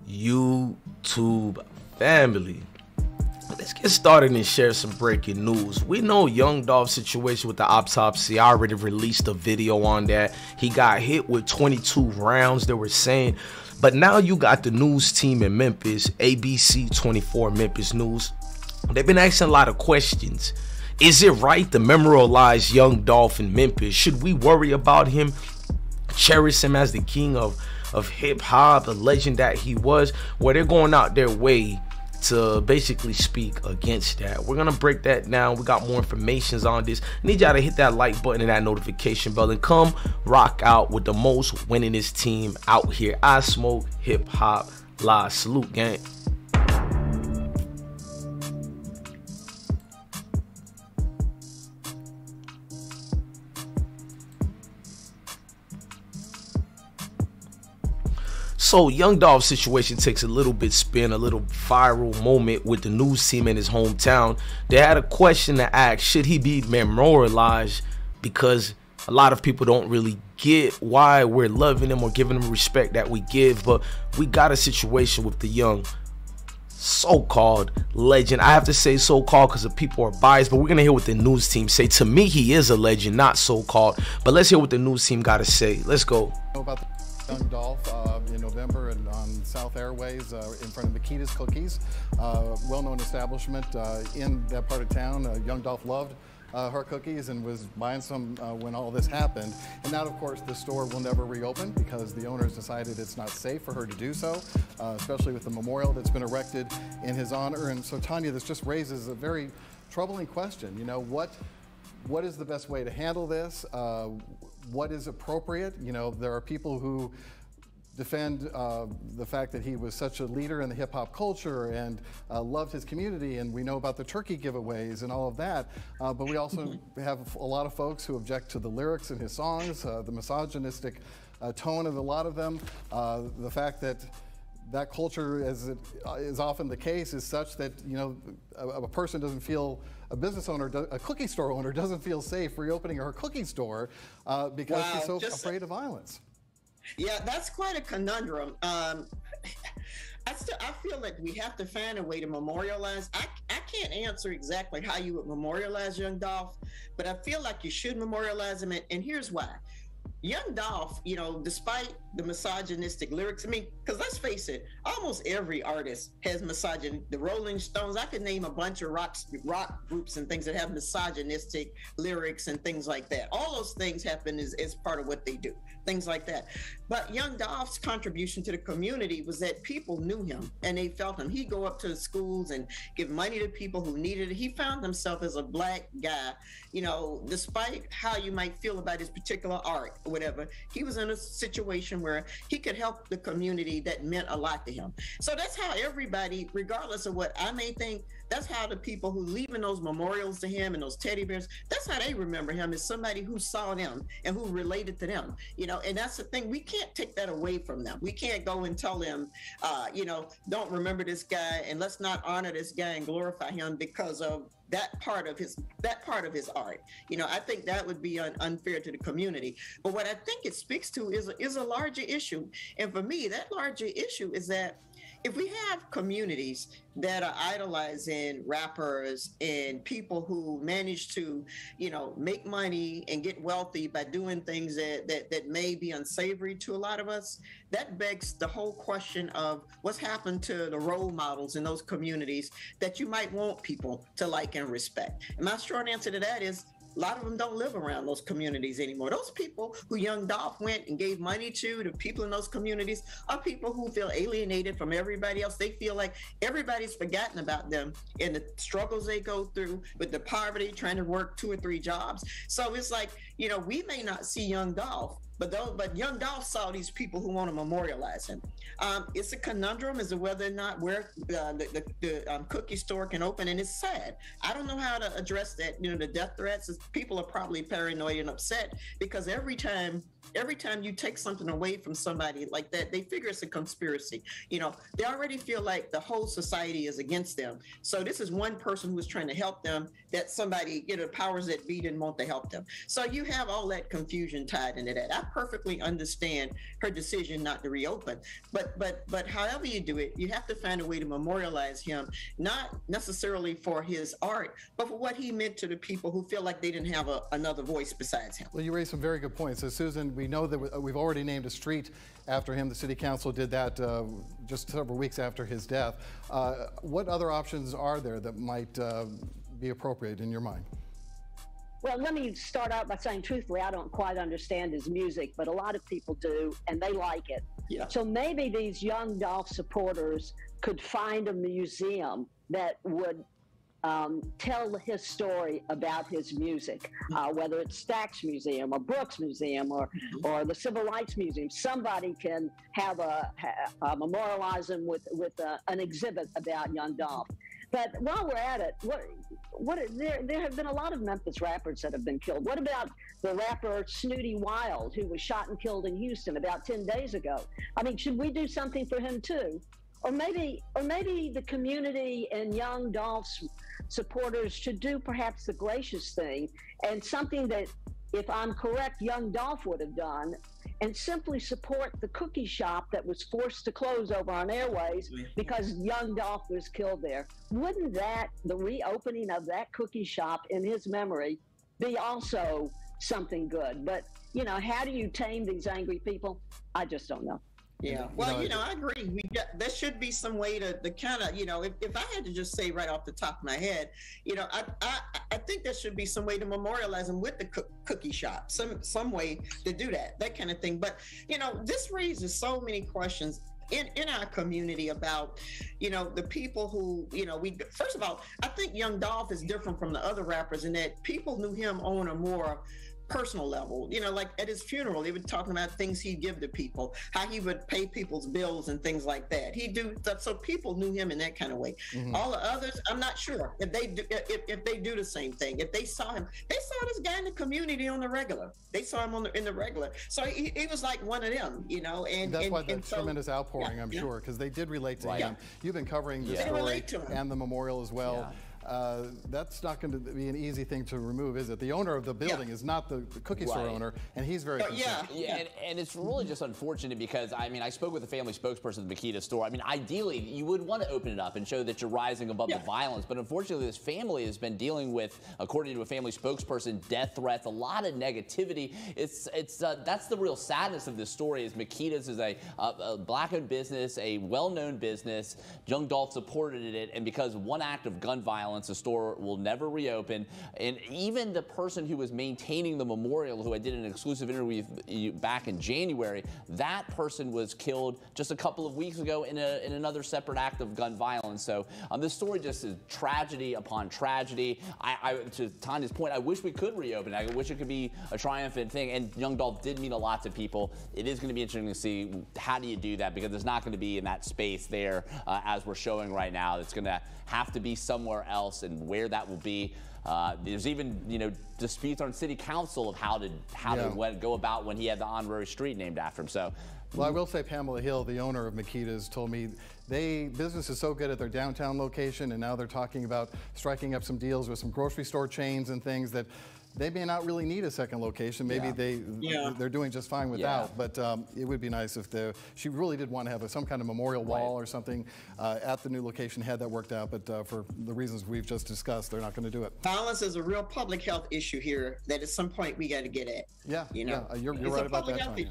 YouTube family? Let's get started and share some breaking news. We know Young Dolph's situation with the autopsy. I already released a video on that. He got hit with 22 rounds, they were saying. But now you got the news team in Memphis, ABC 24 Memphis News. They've been asking a lot of questions. Is it right to memorialize Young Dolph in Memphis? Should we worry about him? Cherish him as the king of hip-hop, the legend that he was? Well, they're going out their way to basically speak against that. We're gonna break that down. We got more informations on this. Need y'all to hit that like button and that notification bell and come rock out with the most winningest team out here. I Smoke Hip Hop Live. Salute, gang. So Young Dolph's situation takes a little bit spin, a little viral moment with the news team in his hometown. They had a question to ask: should he be memorialized? Because a lot of people don't really get why we're loving him or giving him respect that we give. But we got a situation with the young so-called legend. I have to say so-called because the people are biased, but we're gonna hear what the news team say. To me, he is a legend, not so-called. But let's hear what the news team got to say. Let's go. About the Young Dolph in November and on South Airways in front of Makeda's Cookies, well-known establishment in that part of town. Young Dolph loved her cookies and was buying some when all this happened. And now, of course, the store will never reopen because the owners decided it's not safe for her to do so, especially with the memorial that's been erected in his honor. And so, Tanya, this just raises a very troubling question. You know, what is the best way to handle this? What is appropriate? You know, there are people who defend the fact that he was such a leader in the hip hop culture and loved his community, and we know about the turkey giveaways and all of that. But we also have a lot of folks who object to the lyrics in his songs, the misogynistic tone of a lot of them, the fact that that culture, as it is often the case, is such that, you know, a person doesn't feel, a business owner, a cookie store owner doesn't feel safe reopening her cookie store because she's so afraid of violence. Yeah, that's quite a conundrum. I feel like we have to find a way to memorialize. I can't answer exactly how you would memorialize Young Dolph, but I feel like you should memorialize him, and here's why. Young Dolph, you know, despite the misogynistic lyrics, I mean, because let's face it, almost every artist has misogyny. The Rolling Stones, I could name a bunch of rock groups and things that have misogynistic lyrics and things like that. All those things happen as part of what they do, things like that. But Young Dolph's contribution to the community was that people knew him and they felt him. He'd go up to the schools and give money to people who needed it. He found himself as a black guy, you know, despite how you might feel about his particular art or whatever, he was in a situation where he could help the community that meant a lot to him. So that's how everybody, regardless of what I may think, that's how the people who leaving those memorials to him and those teddy bears, that's how they remember him, as somebody who saw them and who related to them, you know. And that's the thing, we can't take that away from them. We can't go and tell them, you know, don't remember this guy and let's not honor this guy and glorify him because of that part of his art. You know, I think that would be unfair to the community. But what I think it speaks to is a larger issue. And for me, that larger issue is that if we have communities that are idolizing rappers and people who manage to, you know, make money and get wealthy by doing things that may be unsavory to a lot of us, that begs the whole question of what's happened to the role models in those communities that you might want people to like and respect. And my short answer to that is a lot of them don't live around those communities anymore. Those people who Young Dolph went and gave money to, the people in those communities, are people who feel alienated from everybody else. They feel like everybody's forgotten about them and the struggles they go through with the poverty, trying to work 2 or 3 jobs. So it's like, you know, we may not see Young Dolph, but Young Dolph saw these people who want to memorialize him. It's a conundrum as to whether or not where the cookie store can open, and it's sad. I don't know how to address that. You know, the death threats, people are probably paranoid and upset because every time you take something away from somebody like that, they figure it's a conspiracy. You know, they already feel like the whole society is against them. So this is one person who is trying to help them that somebody, you know, powers that be didn't want to help them. So you have all that confusion tied into that. I perfectly understand her decision not to reopen. But however you do it, you have to find a way to memorialize him, not necessarily for his art, but for what he meant to the people who feel like they didn't have another voice besides him. Well, you raised some very good points. So, Susan, we know that we've already named a street after him. The city council did that just several weeks after his death. What other options are there that might be appropriate in your mind? Well, let me start out by saying, truthfully, I don't quite understand his music, but a lot of people do, and they like it. Yeah. So maybe these young Dolph supporters could find a museum that would tell his story about his music, whether it's Stax Museum or Brooks Museum or the Civil Rights Museum. Somebody can have memorialize him with an exhibit about young Dolph. But while we're at it, there have been a lot of Memphis rappers that have been killed. What about the rapper Snooty Wild, who was shot and killed in Houston about 10 days ago? I mean, should we do something for him too? Or maybe the community and young Dolph's supporters should do perhaps the gracious thing, and something that, if I'm correct, young Dolph would have done, and simply support the cookie shop that was forced to close over on Airways because young Dolph was killed there. Wouldn't the reopening of that cookie shop in his memory be also something good? But, how do you tame these angry people? I just don't know. Yeah, well, I agree. There should be some way to kind of, if I had to just say right off the top of my head, I think there should be some way to memorialize him with the cookie shop, some way to do that kind of thing. But, this raises so many questions in our community about, the people who, first of all, I think young Dolph is different from the other rappers in that people knew him on a more personal level, like at his funeral, they were talking about things he'd give to people, how he would pay people's bills and things like that. He'd do stuff, so people knew him in that kind of way. All the others, I'm not sure if they do, if they do the same thing. If they saw him, they saw this guy in the community on the regular. They saw him in the regular. So he was like one of them, and that's why the tremendous outpouring, I'm sure, because they did relate to him. You've been covering this story and the memorial as well. That's not going to be an easy thing to remove, is it? The owner of the building is not the cookie store owner, and he's very concerned. And it's really just unfortunate because, I spoke with the family spokesperson of the Makeda store. Ideally, you would want to open it up and show that you're rising above the violence, but unfortunately, this family has been dealing with, according to a family spokesperson, death threats, a lot of negativity. That's the real sadness of this story. Is Makeda's is a black-owned business, a well-known business. Young Dolph supported it, and because one act of gun violence, the store will never reopen. And even the person who was maintaining the memorial, who I did an exclusive interview with back in January, that person was killed just a couple of weeks ago in another separate act of gun violence. So this story just is tragedy upon tragedy. To Tanya's point, I wish we could reopen. I wish it could be a triumphant thing. And young Dolph did mean a lot to people. It is going to be interesting to see how do you do that, because it's not going to be in that space there as we're showing right now. It's going to have to be somewhere else, and where that will be. There's even disputes on city council of how to go about when he had the honorary street named after him. So, well, I will say Pamela Hill, the owner of Makeda's, told me business is so good at their downtown location, and now they're talking about striking up some deals with some grocery store chains and things that they may not really need a second location. Maybe they're doing just fine without. But it would be nice if she really did want to have some kind of memorial wall or something at the new location, had that worked out. But for the reasons we've just discussed, they're not going to do it. Violence is a real public health issue here that at some point we got to get at. You're right about that, Tanya.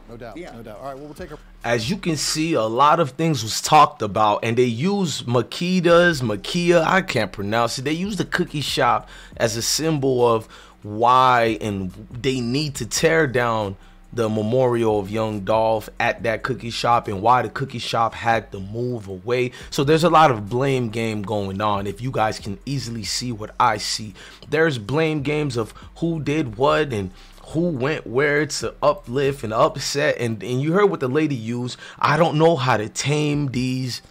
No doubt, no doubt. All right, well, we'll take a... As you can see, a lot of things was talked about, and they use Makeda, I can't pronounce it. They use the cookie shop as a symbol of why and they need to tear down the memorial of young Dolph at that cookie shop, and why the cookie shop had to move away. So there's a lot of blame game going on. If you guys can easily see what I see, there's blame games of who did what and who went where to uplift and upset, and you heard what the lady used. I don't know how to tame these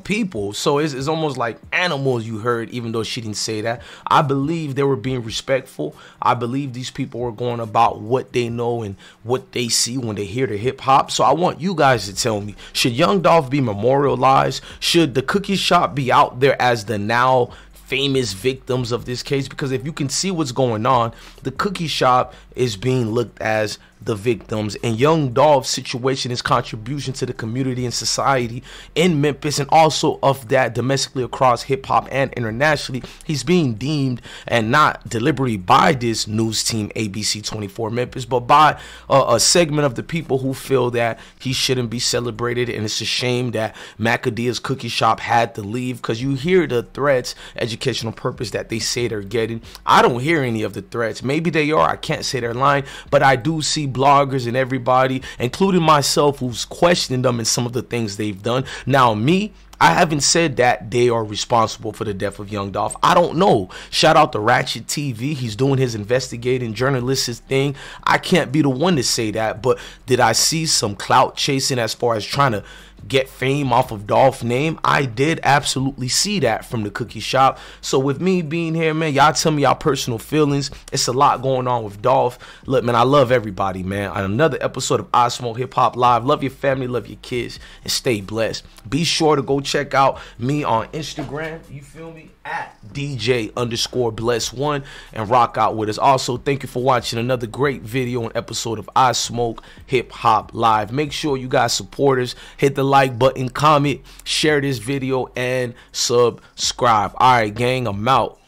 people. So it's almost like animals, you heard, even though she didn't say that. I believe they were being respectful. I believe these people were going about what they know and what they see when they hear the hip hop. So I want you guys to tell me, should young Dolph be memorialized? Should the cookie shop be out there as the now famous victims of this case? Because if you can see what's going on, the cookie shop is being looked as the victims, and Young Dolph's situation, his contribution to the community and society in Memphis, and also of that domestically across hip-hop and internationally. He's being deemed, and not deliberately by this news team ABC 24 Memphis, but by a segment of the people who feel that he shouldn't be celebrated. And it's a shame that Makeda's cookie shop had to leave, because you hear the threats, educational purpose, that they say they're getting. I don't hear any of the threats. Maybe they are, I can't say they're lying, but I do see bloggers and everybody, including myself, who's questioning them and some of the things they've done. Now me, I haven't said that they are responsible for the death of Young Dolph. I don't know. Shout out to Ratchet TV. He's doing his investigating journalistic thing. I can't be the one to say that, but did I see some clout chasing as far as trying to get fame off of Dolph's name? I did absolutely see that from the cookie shop. So with me being here, man, y'all tell me y'all personal feelings. It's a lot going on with Dolph. Look, man, I love everybody, man. On another episode of I Smoke Hip Hop Live. Love your family, love your kids, and stay blessed. Be sure to go check out me on Instagram, you feel me, at DJ_bless1, and rock out with us. Also, thank you for watching another great video and episode of I Smoke Hip Hop Live. Make sure you guys support us, hit the like button, comment, share this video, and subscribe. All right, gang, I'm out.